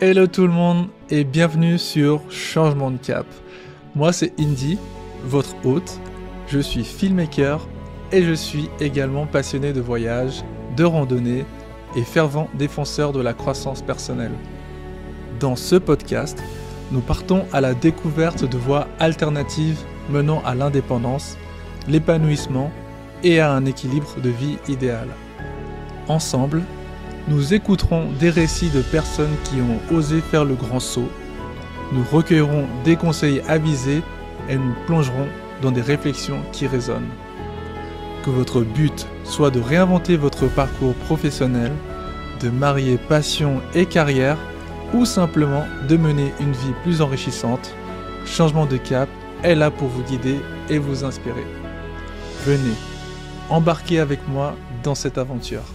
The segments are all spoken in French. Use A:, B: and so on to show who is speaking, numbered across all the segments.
A: Hello tout le monde et bienvenue sur Changement de Cap. Moi c'est Indy, votre hôte. Je suis filmmaker et je suis également passionné de voyage, de randonnée et fervent défenseur de la croissance personnelle. Dans ce podcast, nous partons à la découverte de voies alternatives menant à l'indépendance, l'épanouissement et à un équilibre de vie idéal. Ensemble, nous écouterons des récits de personnes qui ont osé faire le grand saut, nous recueillerons des conseils avisés et nous plongerons dans des réflexions qui résonnent. Que votre but soit de réinventer votre parcours professionnel, de marier passion et carrière ou simplement de mener une vie plus enrichissante, Changement de Cap est là pour vous guider et vous inspirer. Venez, embarquez avec moi dans cette aventure.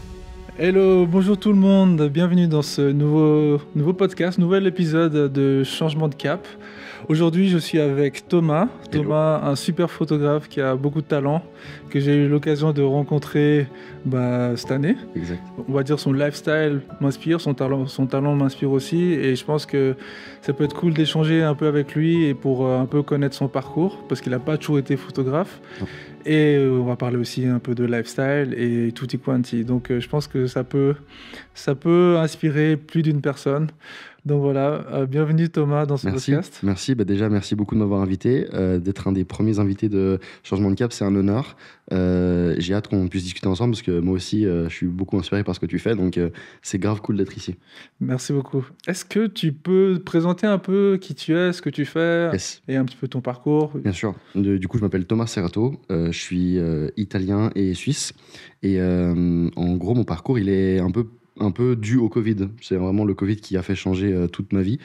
A: Hello, bonjour tout le monde, bienvenue dans ce nouveau podcast, nouvel épisode de Changement de Cap. Aujourd'hui, je suis avec Thomas.
B: Hello.
A: Thomas, un super photographe qui a beaucoup de talent, que j'ai eu l'occasion de rencontrer cette année.
B: Exact.
A: On va dire son lifestyle m'inspire, son talent m'inspire aussi. Et je pense que ça peut être cool d'échanger un peu avec lui et pour un peu connaître son parcours, parce qu'il n'a pas toujours été photographe.
B: Non.
A: Et on va parler aussi un peu de lifestyle et tutti quanti. Donc je pense que ça peut inspirer plus d'une personne. Donc voilà, bienvenue Thomas dans ce podcast.
B: Merci. Déjà, merci beaucoup de m'avoir invité. D'être un des premiers invités de Changement de Cap, c'est un honneur. J'ai hâte qu'on puisse discuter ensemble parce que moi aussi, je suis beaucoup inspiré par ce que tu fais. Donc, c'est grave cool d'être ici.
A: Merci beaucoup. Est-ce que tu peux te présenter un peu qui tu es, ce que tu fais et un petit peu ton parcours?
B: Bien sûr. Du coup, je m'appelle Thomas Serrato. Je suis italien et suisse. Et en gros, mon parcours, il est un peu dû au Covid. C'est vraiment le Covid qui a fait changer toute ma vie.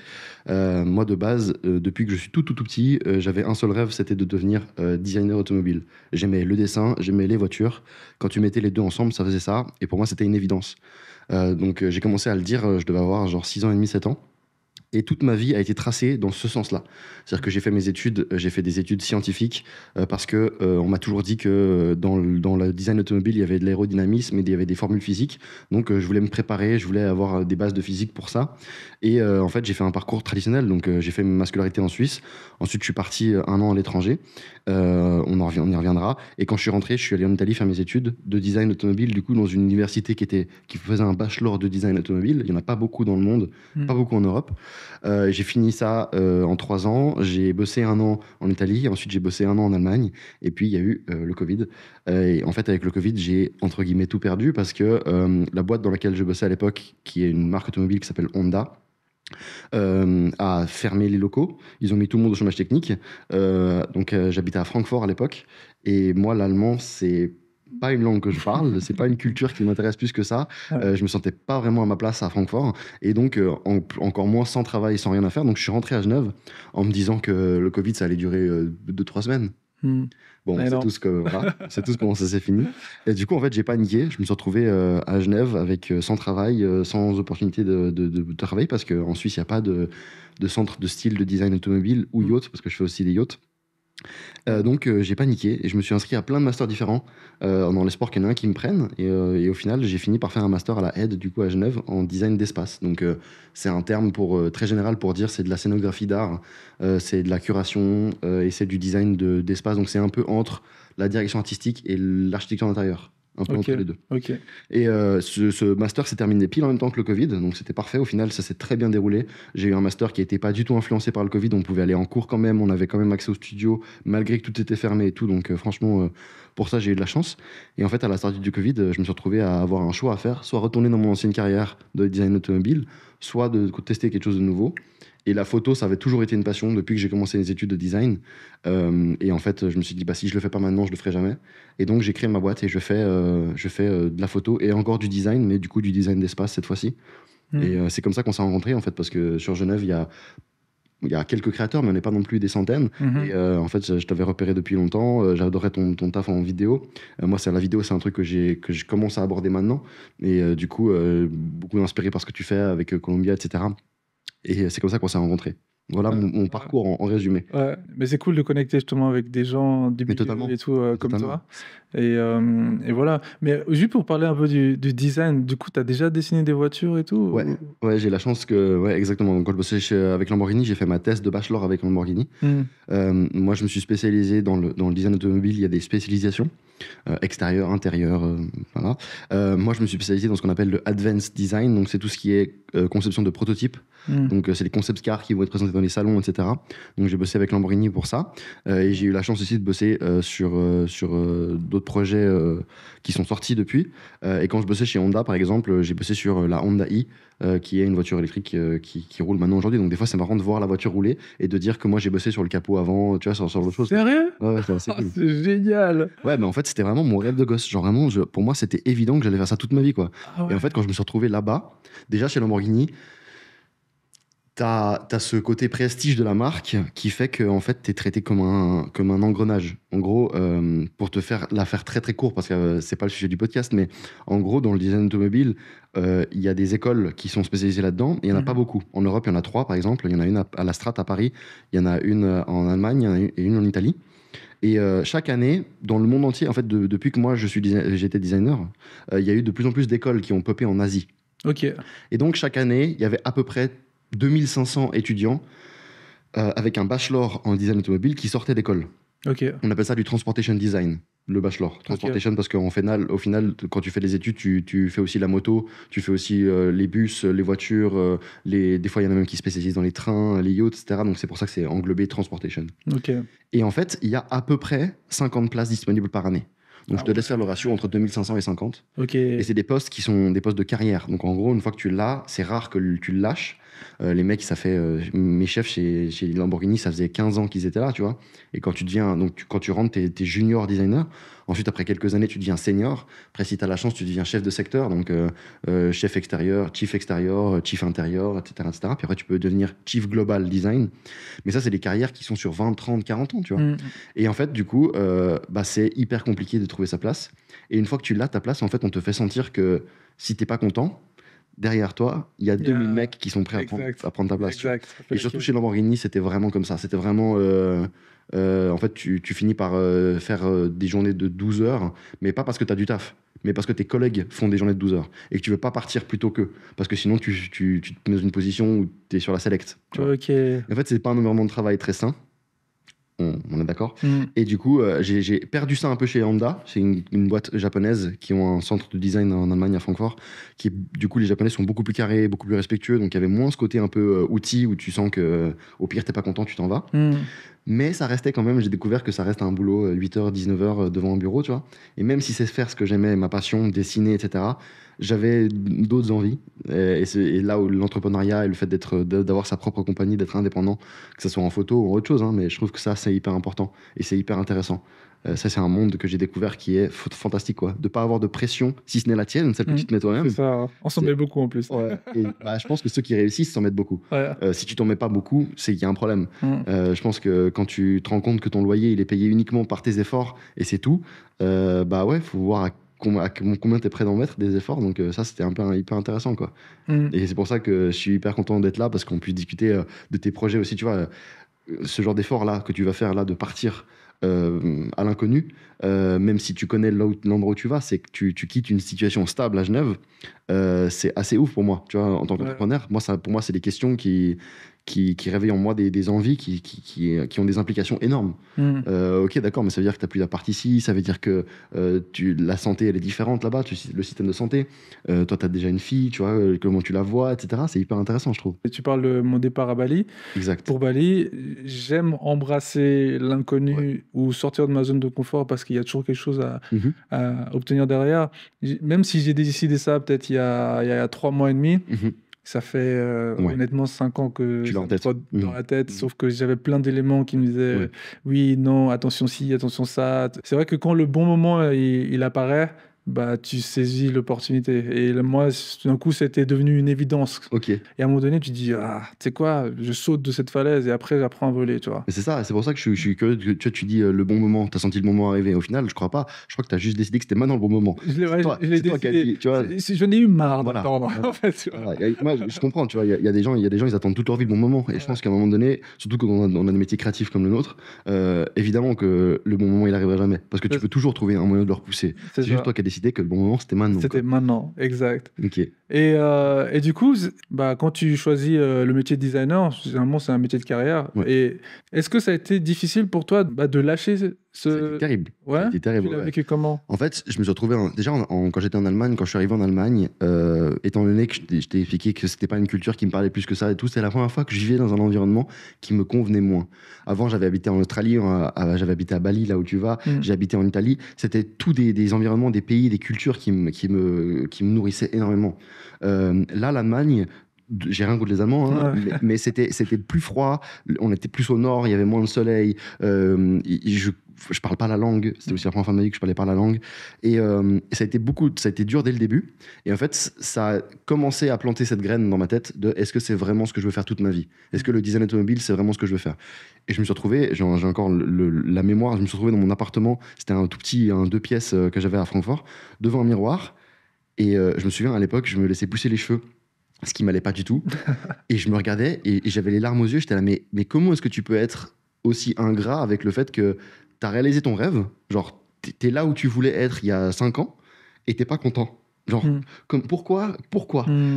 B: Moi, de base, depuis que je suis tout petit, j'avais un seul rêve, c'était de devenir designer automobile. J'aimais le dessin, j'aimais les voitures. Quand tu mettais les deux ensemble, ça faisait ça. Et pour moi, c'était une évidence. Donc, j'ai commencé à le dire, je devais avoir genre 6 ans et demi, 7 ans. Et toute ma vie a été tracée dans ce sens-là. C'est-à-dire que j'ai fait des études scientifiques parce que on m'a toujours dit que dans le design automobile, il y avait de l'aérodynamisme et il y avait des formules physiques. Donc je voulais me préparer, je voulais avoir des bases de physique pour ça. Et en fait, j'ai fait un parcours traditionnel. Donc j'ai fait ma scolarité en Suisse. Ensuite, je suis parti 1 an à l'étranger. On y reviendra. Et quand je suis rentré, je suis allé en Italie faire mes études de design automobile, du coup, dans une université qui faisait un bachelor de design automobile. Il n'y en a pas beaucoup dans le monde, pas beaucoup en Europe. J'ai fini ça en 3 ans. J'ai bossé 1 an en Italie. Ensuite, j'ai bossé 1 an en Allemagne. Et puis, il y a eu le Covid. Et en fait, avec le Covid, j'ai, entre guillemets, tout perdu parce que la boîte dans laquelle je bossais à l'époque, qui est une marque automobile qui s'appelle Honda, a fermé les locaux. Ils ont mis tout le monde au chômage technique. Donc, j'habitais à Francfort à l'époque. Et moi, l'allemand, c'est pas une langue que je parle, c'est pas une culture qui m'intéresse plus que ça. Je me sentais pas vraiment à ma place à Francfort et donc encore moins sans travail, sans rien à faire. Donc je suis rentré à Genève en me disant que le Covid ça allait durer 2-3 semaines. Bon, c'est tout comment ça s'est fini. Et du coup, en fait, j'ai paniqué. Je me suis retrouvé à Genève avec sans travail, sans opportunité de travail parce qu'en Suisse, il n'y a pas de centre de style de design automobile ou yacht parce que je fais aussi des yachts. Donc j'ai paniqué et je me suis inscrit à plein de masters différents dans l'espoir qu'il y en ait un qui me prenne et au final j'ai fini par faire un master à la ED du coup à Genève en design d'espace. Donc c'est un terme très général pour dire c'est de la scénographie d'art, c'est de la curation et c'est du design d'espace. Donc c'est un peu entre la direction artistique et l'architecture d'intérieur. Un peu entre les deux.
A: Okay.
B: Et ce master s'est terminé pile en même temps que le Covid, donc c'était parfait. Au final, ça s'est très bien déroulé. J'ai eu un master qui n'était pas du tout influencé par le Covid. On pouvait aller en cours quand même, on avait quand même accès au studio, malgré que tout était fermé et tout. Donc franchement, pour ça, j'ai eu de la chance. Et en fait, à la sortie du Covid, je me suis retrouvé à avoir un choix à faire, soit retourner dans mon ancienne carrière de design automobile, soit de tester quelque chose de nouveau. Et la photo, ça avait toujours été une passion depuis que j'ai commencé les études de design. Et en fait, je me suis dit, si je le fais pas maintenant, je le ferai jamais. Et donc, j'ai créé ma boîte et je fais de la photo et encore du design, mais du coup, du design d'espace cette fois-ci. Et c'est comme ça qu'on s'est rencontrés, en fait, parce que sur Genève, il y a quelques créateurs, mais on n'est pas non plus des centaines. Et en fait, je t'avais repéré depuis longtemps. J'adorais ton taf en vidéo. Moi, la vidéo, c'est un truc que je commence à aborder maintenant. Et du coup, beaucoup inspiré par ce que tu fais avec Columbia, etc. Et c'est comme ça qu'on s'est rencontrés. Voilà mon
A: Ouais.
B: parcours en résumé.
A: Ouais, mais c'est cool de connecter justement avec des gens du
B: Mais
A: milieu
B: totalement,
A: et tout comme
B: totalement.
A: toi. Et voilà. Mais juste pour parler un peu du design, du coup, tu as déjà dessiné des voitures et tout
B: Ouais, ouais, j'ai la chance que, ouais, exactement. Donc, quand je bossais avec Lamborghini, j'ai fait ma thèse de bachelor avec Lamborghini. Moi, je me suis spécialisé dans le design automobile. Il y a des spécialisations. Extérieur, intérieur, voilà. Moi, je me suis spécialisé dans ce qu'on appelle le advanced design, donc c'est tout ce qui est conception de prototypes. Donc c'est les concept cars qui vont être présentés dans les salons, etc. Donc j'ai bossé avec Lamborghini pour ça, et j'ai eu la chance aussi de bosser sur d'autres projets qui sont sortis depuis. Et quand je bossais chez Honda, par exemple, j'ai bossé sur la Honda i, qui est une voiture électrique qui roule maintenant aujourd'hui. Donc des fois, c'est marrant de voir la voiture rouler et de dire que moi j'ai bossé sur le capot avant, tu vois, sur d'autres choses.
A: Sérieux?
B: Ouais, c'est assez cool.
A: C'est génial!
B: Ouais, mais en fait, c'était vraiment mon rêve de gosse. Genre vraiment, pour moi, c'était évident que j'allais faire ça toute ma vie, quoi.
A: Ah
B: Et en
A: ouais.
B: fait, quand je me suis retrouvé là-bas, déjà chez Lamborghini, t'as ce côté prestige de la marque qui fait que en fait, t'es traité comme un engrenage. En gros, pour la faire très très court, parce que c'est pas le sujet du podcast, mais en gros, dans le design automobile, il y a des écoles qui sont spécialisées là-dedans, et il y en a pas beaucoup. En Europe, il y en a 3, par exemple. Il y en a une à la Strat à Paris, il y en a une en Allemagne, il y en a et une en Italie. Et chaque année, dans le monde entier, en fait, depuis que moi j'étais designer, il y a eu de plus en plus d'écoles qui ont popé en Asie.
A: Ok.
B: Et donc chaque année, il y avait à peu près 2500 étudiants avec un bachelor en design automobile qui sortaient d'école.
A: Ok.
B: On appelle ça du transportation design, le bachelor. Transportation, parce qu'au final, quand tu fais des études, tu fais aussi la moto, tu fais aussi les bus, les voitures, des fois il y en a même qui spécialisent dans les trains, les yachts, etc. Donc c'est pour ça que c'est englobé transportation.
A: Ok.
B: Et en fait, il y a à peu près 50 places disponibles par année. Donc je te laisse faire le ratio entre 2500 et 50.
A: Ok.
B: Et c'est des postes qui sont des postes de carrière. Donc en gros, une fois que tu l'as, c'est rare que tu le lâches. Les mecs, ça fait. Mes chefs chez Lamborghini, ça faisait 15 ans qu'ils étaient là, tu vois. Et quand tu deviens. Donc quand tu rentres, t'es junior designer. Ensuite, après quelques années, tu deviens senior. Après, si tu as la chance, tu deviens chef de secteur. Donc chef extérieur, chief intérieur, etc., etc. Puis après, tu peux devenir chief global design. Mais ça, c'est des carrières qui sont sur 20, 30, 40 ans, tu vois. Et en fait, du coup, c'est hyper compliqué de trouver sa place. Et une fois que tu l'as, ta place, en fait, on te fait sentir que si t'es pas content, derrière toi, il y a 2000 mecs qui sont prêts à prendre ta place.
A: Exact.
B: Et surtout chez Lamborghini, c'était vraiment comme ça. C'était vraiment... en fait, tu finis par faire des journées de 12 heures, mais pas parce que tu as du taf, mais parce que tes collègues font des journées de 12 heures et que tu veux pas partir plus tôt qu'eux. Parce que sinon, tu te mets dans une position où tu es sur la select. Tu vois.
A: Ok.
B: En fait, c'est pas un environnement de travail très sain. On est d'accord. Et du coup, j'ai perdu ça un peu chez Honda. C'est une boîte japonaise qui ont un centre de design en Allemagne, à Francfort. Du coup, les Japonais sont beaucoup plus carrés, beaucoup plus respectueux. Donc, il y avait moins ce côté un peu outil où tu sens que au pire, t'es pas content, tu t'en vas. Mais ça restait quand même, j'ai découvert que ça reste un boulot 8h, 19h devant un bureau, tu vois. Et même si c'est faire ce que j'aimais, ma passion, dessiner, etc., j'avais d'autres envies. Et là où l'entrepreneuriat et le fait d'avoir sa propre compagnie, d'être indépendant, que ce soit en photo ou en autre chose, hein, mais je trouve que ça, c'est hyper important et c'est hyper intéressant. Ça, c'est un monde que j'ai découvert qui est fantastique, quoi. De pas avoir de pression, si ce n'est la tienne, celle que tu te mets toi-même.
A: C'est ça, on s'en met beaucoup en plus.
B: Ouais. Et je pense que ceux qui réussissent s'en mettent beaucoup.
A: Ouais.
B: Si tu t'en mets pas beaucoup, c'est qu'il y a un problème. Je pense que quand tu te rends compte que ton loyer il est payé uniquement par tes efforts et c'est tout, ouais, faut voir à combien t'es prêt d'en mettre des efforts. Donc ça, c'était un peu hyper intéressant, quoi. Et c'est pour ça que je suis hyper content d'être là, parce qu'on puisse discuter de tes projets aussi, tu vois. Ce genre d'effort là que tu vas faire là, de partir à l'inconnu, même si tu connais l'endroit où tu vas, c'est que tu quittes une situation stable à Genève. C'est assez ouf pour moi, tu vois, en tant qu'entrepreneur. Pour moi, c'est des questions qui réveillent en moi des envies qui ont des implications énormes. Ok, d'accord, mais ça veut dire que tu n'as plus d'appart ici, ça veut dire que la santé, elle est différente là-bas, le système de santé. Toi, tu as déjà une fille, tu vois, comment tu la vois, etc. C'est hyper intéressant, je trouve.
A: Et tu parles de mon départ à Bali.
B: Exact.
A: Pour Bali, j'aime embrasser l'inconnu ou sortir de ma zone de confort, parce qu'il y a toujours quelque chose à obtenir derrière. Même si j'ai décidé ça peut-être il y a 3 mois et demi, ça fait honnêtement 5 ans que
B: tu l'as
A: dans la tête, sauf que j'avais plein d'éléments qui me disaient oui, non, attention ci, attention ça. C'est vrai que quand le bon moment il apparaît, bah, tu saisis l'opportunité. Et moi, d'un coup, c'était devenu une évidence.
B: Ok.
A: Et à un moment donné, tu dis, ah, tu sais quoi, je saute de cette falaise et après, j'apprends à voler, tu vois.
B: Mais c'est ça, c'est pour ça que je suis curieux. Tu dis le bon moment, t'as senti le moment arriver. Au final, je crois pas. Je crois que t'as juste décidé que c'était maintenant le bon moment.
A: Ouais,
B: Toi,
A: je l'ai
B: c'est toi qui as
A: décidé.
B: dit, tu vois.
A: J'en ai eu marre
B: Voilà.
A: d'attendre, en fait. Tu vois.
B: Voilà. Moi, je comprends, tu vois. Il y a des gens, ils attendent toute leur vie le bon moment. Et je pense qu'à un moment donné, surtout quand on a des métiers créatifs comme le nôtre, évidemment que le bon moment, il arrivera jamais. Parce que tu peux toujours trouver un moyen de le repousser. C'est juste toi qui as décidé que le bon moment, c'était maintenant.
A: C'était maintenant, exact.
B: Ok.
A: Et du coup, bah, quand tu choisis le métier de designer, généralement, c'est un métier de carrière.
B: Ouais.
A: Et est-ce que ça a été difficile pour toi de lâcher
B: C'était terrible.
A: Ouais.
B: C'était terrible.
A: Tu l'as vécu comment?
B: En fait, je me suis retrouvé déjà quand j'étais en Allemagne, quand je suis arrivé en Allemagne, étant donné que je t'ai expliqué que c'était pas une culture qui me parlait plus que ça et tout, c'était la première fois que je vivais dans un environnement qui me convenait moins. Avant, j'avais habité en Australie, j'avais habité à Bali, là où tu vas, j'ai habité en Italie. C'était tous des environnements, des pays, des cultures qui me nourrissaient énormément. Là, l'Allemagne, j'ai rien contre les Allemands, hein, mais c'était plus froid, on était plus au nord, il y avait moins de soleil, je parle pas la langue, c'était aussi la première fois de ma vie que je parlais pas la langue, et ça a été dur dès le début, et en fait ça a commencé à planter cette graine dans ma tête de est-ce que c'est vraiment ce que je veux faire toute ma vie, est-ce que le design automobile c'est vraiment ce que je veux faire. Et je me suis retrouvé, j'ai encore la mémoire, je me suis retrouvé dans mon appartement, c'était un tout petit 2 pièces que j'avais à Francfort, devant un miroir, et je me souviens à l'époque je me laissais pousser les cheveux, ce qui m'allait pas du tout. Et je me regardais et j'avais les larmes aux yeux. J'étais là, mais comment est-ce que tu peux être aussi ingrat avec le fait que tu as réalisé ton rêve, genre t'es là où tu voulais être il y a 5 ans et t'es pas content. Genre, pourquoi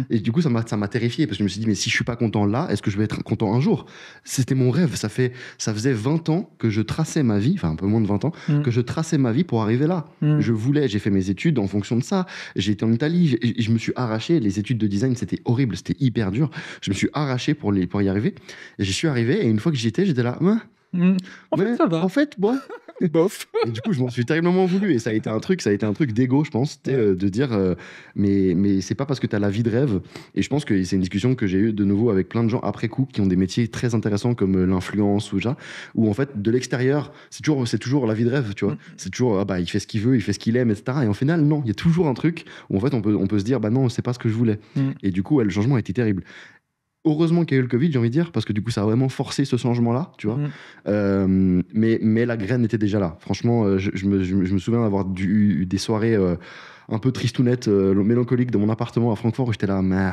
B: Et du coup, ça m'a terrifié parce que je me suis dit, mais si je suis pas content là, est-ce que je vais être content un jour? C'était mon rêve. Ça faisait 20 ans que je traçais ma vie, enfin un peu moins de 20 ans, que je traçais ma vie pour arriver là. J'ai fait mes études en fonction de ça. J'ai été en Italie, je me suis arraché. Les études de design, c'était horrible, c'était hyper dur. Je me suis arraché pour y arriver. Et j'y suis arrivé et une fois que j'y étais, j'étais là,
A: en fait, ça va.
B: En fait, bon. Bof. Et du coup, je m'en suis terriblement voulu. Et ça a été un truc d'égo, je pense, de dire, mais c'est pas parce que tu as la vie de rêve. Et je pense que c'est une discussion que j'ai eue de nouveau avec plein de gens après coup qui ont des métiers très intéressants comme l'influence ou ça, où en fait, de l'extérieur, c'est toujours la vie de rêve, tu vois. C'est toujours, il fait ce qu'il veut, il fait ce qu'il aime, etc. Et au final, non, il y a toujours un truc où en fait, on peut se dire, non, c'est pas ce que je voulais. Et du coup, le changement a été terrible. Heureusement qu'il y a eu le Covid, j'ai envie de dire, parce que du coup, ça a vraiment forcé ce changement-là, tu vois. Mais la graine était déjà là. Franchement, je me souviens d'avoir eu des soirées un peu tristounettes, mélancoliques dans mon appartement à Francfort où j'étais là, mais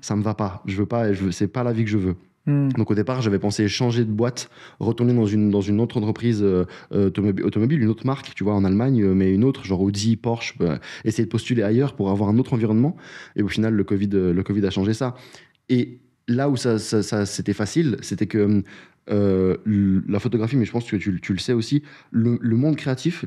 B: ça me va pas. Je veux pas, c'est pas la vie que je veux. Donc au départ, j'avais pensé changer de boîte, retourner dans une autre entreprise automobile, une autre marque, tu vois, en Allemagne, mais une autre, genre Audi, Porsche, essayer de postuler ailleurs pour avoir un autre environnement. Et au final, le Covid a changé ça. Et là où ça c'était facile, c'était que la photographie, mais je pense que tu le sais aussi, les mondes créatifs,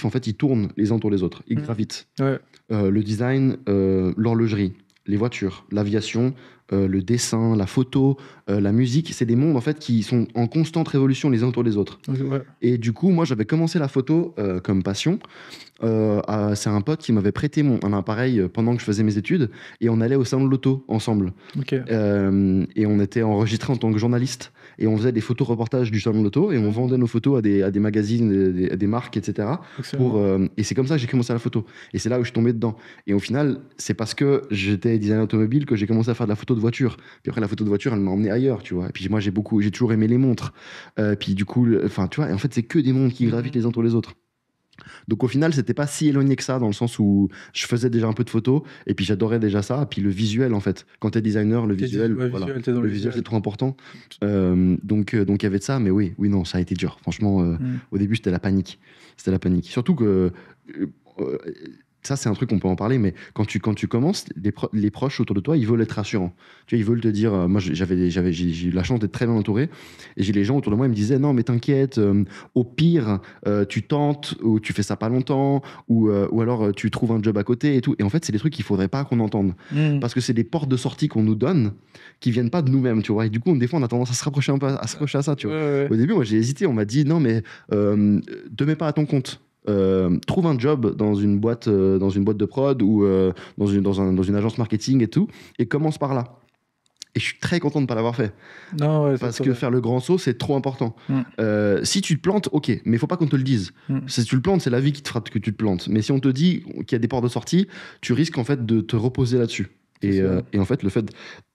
B: en fait, ils tournent les uns autour des autres, ils gravitent.
A: Ouais.
B: Le design, l'horlogerie, les voitures, l'aviation, le dessin, la photo, la musique, c'est des mondes en fait qui sont en constante révolution les uns autour des autres.
A: Ouais.
B: Et du coup, moi, j'avais commencé la photo comme passion. C'est un pote qui m'avait prêté un appareil pendant que je faisais mes études et on allait au salon de l'auto ensemble. Et on était enregistrés en tant que journaliste et on faisait des photos reportages du salon de l'auto et on vendait nos photos à des magazines, à des marques, etc. Et c'est comme ça que j'ai commencé la photo. Et c'est là où je suis tombé dedans. Et au final, c'est parce que j'étais designer automobile que j'ai commencé à faire de la photo de voiture. Puis après, la photo de voiture, elle m'a emmené ailleurs, tu vois. Et puis moi, j'ai toujours aimé les montres. Puis du coup, enfin, tu vois, et en fait, c'est que des mondes qui gravitent les uns autour les autres. Donc au final, c'était pas si éloigné que ça, dans le sens où je faisais déjà un peu de photos, et puis j'adorais déjà ça, et puis le visuel, en fait. Quand t'es designer, le visuel, c'est trop important. Donc il y avait de ça, mais oui, non, ça a été dur. Franchement, au début, c'était la panique. Surtout que... ça, c'est un truc qu'on peut en parler, mais quand tu commences, les proches autour de toi, ils veulent être rassurants. Tu vois, ils veulent te dire, moi, j'ai eu la chance d'être très bien entouré, et j'ai les gens autour de moi, ils me disaient, non, mais t'inquiète, au pire, tu tentes, ou tu fais ça pas longtemps, ou alors tu trouves un job à côté et tout. Et en fait, c'est des trucs qu'il faudrait pas qu'on entende. Parce que c'est des portes de sortie qu'on nous donne, qui viennent pas de nous-mêmes, tu vois. Et du coup, des fois, on a tendance à se rapprocher un peu, à ça, tu vois. Au début, moi, j'ai hésité, on m'a dit, non, mais te mets pas à ton compte. Trouve un job dans une boîte de prod ou dans une agence marketing et tout, et commence par là. et je suis très content de ne pas l'avoir fait.
A: Non, ouais,
B: Parce que faire le grand saut, c'est trop important. Si tu te plantes, ok, mais il faut pas qu'on te le dise. Si tu le plantes, c'est la vie qui te fera que tu te plantes. Mais si on te dit qu'il y a des portes de sortie, tu risques en fait de te reposer là-dessus. Et en fait, le fait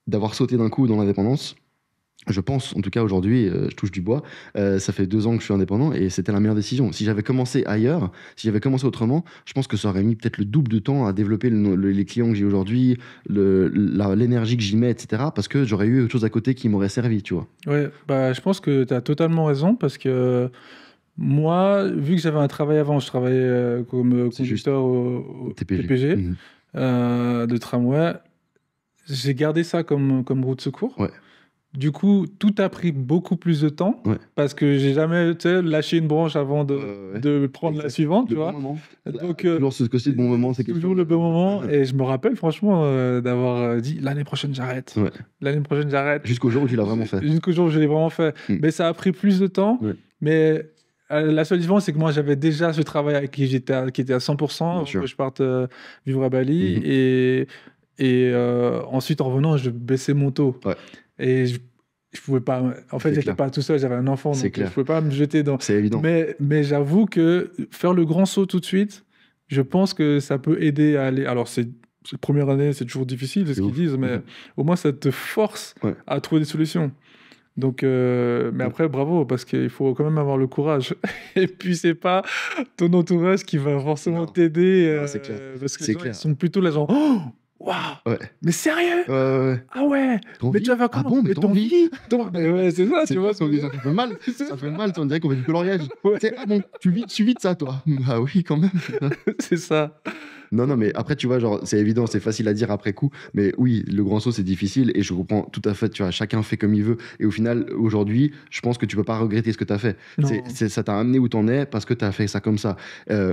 B: d'avoir sauté d'un coup dans l'indépendance, je pense, en tout cas aujourd'hui, je touche du bois, ça fait 2 ans que je suis indépendant et c'était la meilleure décision. Si j'avais commencé ailleurs, si j'avais commencé autrement, je pense que ça aurait mis peut-être le double de temps à développer les clients que j'ai aujourd'hui, l'énergie que j'y mets, etc. Parce que j'aurais eu autre chose à côté qui m'aurait servi, tu vois.
A: Ouais, bah, je pense que tu as totalement raison parce que moi, vu que j'avais un travail avant, je travaillais comme conducteur au TPG de tramway, j'ai gardé ça comme roue de secours.
B: Ouais.
A: Du coup, tout a pris beaucoup plus de temps parce que j'ai jamais lâché une branche avant de prendre la suivante, tu vois.
B: Bon moment.
A: Donc,
B: toujours ce côté de bon moment, c'est
A: toujours le bon moment. Et je me rappelle franchement d'avoir dit l'année prochaine j'arrête.
B: Ouais.
A: L'année prochaine j'arrête.
B: Jusqu'au jour où tu l'as vraiment fait.
A: Jusqu'au jour où je l'ai vraiment fait. Mais ça a pris plus de temps. Mais la seule différence, c'est que moi j'avais déjà ce travail avec qui était à 100% avant que je parte vivre à Bali. Et ensuite, en revenant, je baissais mon taux. Et je pouvais pas. En fait, j'étais pas tout seul, j'avais un enfant, donc je pouvais pas me jeter dans.
B: C'est évident.
A: Mais j'avoue que faire le grand saut tout de suite, je pense que ça peut aider à aller. Alors, c'est la première année, c'est toujours difficile, c'est ce qu'ils disent, mais au moins ça te force à trouver des solutions. Donc, mais après, bravo, parce qu'il faut quand même avoir le courage. Et puis, c'est pas ton entourage qui va forcément t'aider.
B: C'est clair.
A: Parce que les gens, ils sont plutôt là, genre. Oh, waouh! Mais sérieux? Ah ouais! Mais tu vas faire comment?
B: Ah bon, mais ton vie?
A: Ouais, c'est ça, tu vois.
B: Ça fait mal. Ça fait mal, on dirait qu'on fait du coloriage. Ah bon, tu vis de ça, toi? Ah oui, quand même.
A: C'est ça.
B: Non, mais après, tu vois, genre, c'est évident, c'est facile à dire après coup, mais oui, le grand saut, c'est difficile, et je comprends tout à fait, tu vois, chacun fait comme il veut, et au final, aujourd'hui, je pense que tu peux pas regretter ce que tu as fait. Ça t'a amené où t'en es parce que tu as fait ça comme ça.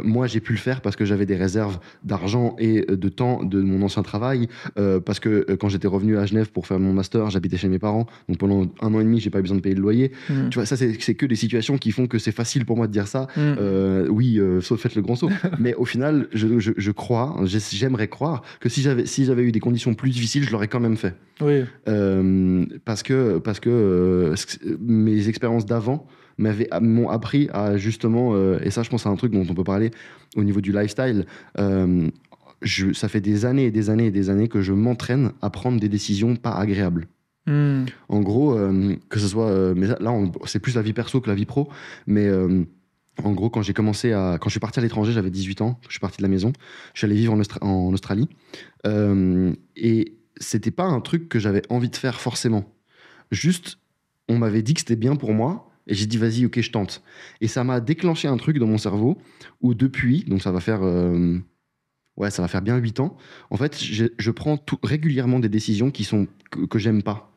B: Moi, j'ai pu le faire parce que j'avais des réserves d'argent et de temps de mon ancien travail, parce que quand j'étais revenu à Genève pour faire mon master, j'habitais chez mes parents, donc pendant 1 an et demi, j'ai pas eu besoin de payer le loyer. Tu vois, ça, c'est que des situations qui font que c'est facile pour moi de dire ça. Faites le grand saut. Mais au final, je crois, j'aimerais croire que si j'avais eu des conditions plus difficiles, je l'aurais quand même fait.
A: Oui.
B: Parce que mes expériences d'avant m'ont appris à justement, et ça je pense c'est un truc dont on peut parler au niveau du lifestyle, ça fait des années et des années et des années que je m'entraîne à prendre des décisions pas agréables. En gros, que ce soit, mais là c'est plus la vie perso que la vie pro, mais en gros, quand je suis parti à l'étranger, j'avais 18 ans, je suis parti de la maison, je suis allé vivre en Australie, et c'était pas un truc que j'avais envie de faire forcément. Juste, on m'avait dit que c'était bien pour moi, et j'ai dit vas-y, ok, je tente. Et ça m'a déclenché un truc dans mon cerveau, où depuis, donc ça va faire bien 8 ans, en fait, je prends régulièrement des décisions que j'aime pas.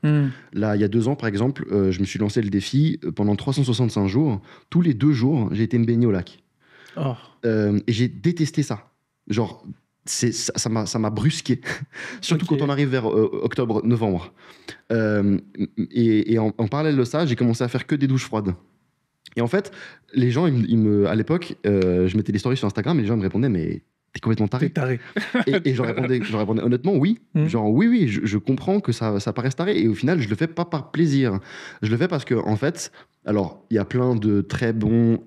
B: Là, il y a 2 ans, par exemple, je me suis lancé le défi, pendant 365 jours, tous les 2 jours, j'ai été me baigner au lac. Et j'ai détesté ça. Genre, ça m'a brusqué. Surtout quand on arrive vers octobre-novembre. Et en parallèle de ça, j'ai commencé à faire que des douches froides. Et en fait, les gens, à l'époque, je mettais des stories sur Instagram et les gens me répondaient, mais t'es complètement taré.
A: T'es taré.
B: et je leur répondais honnêtement, oui. Genre, oui, je comprends que ça paraisse taré. Et au final, je le fais pas par plaisir. Je le fais parce que, en fait, alors, il y a plein de très bonnes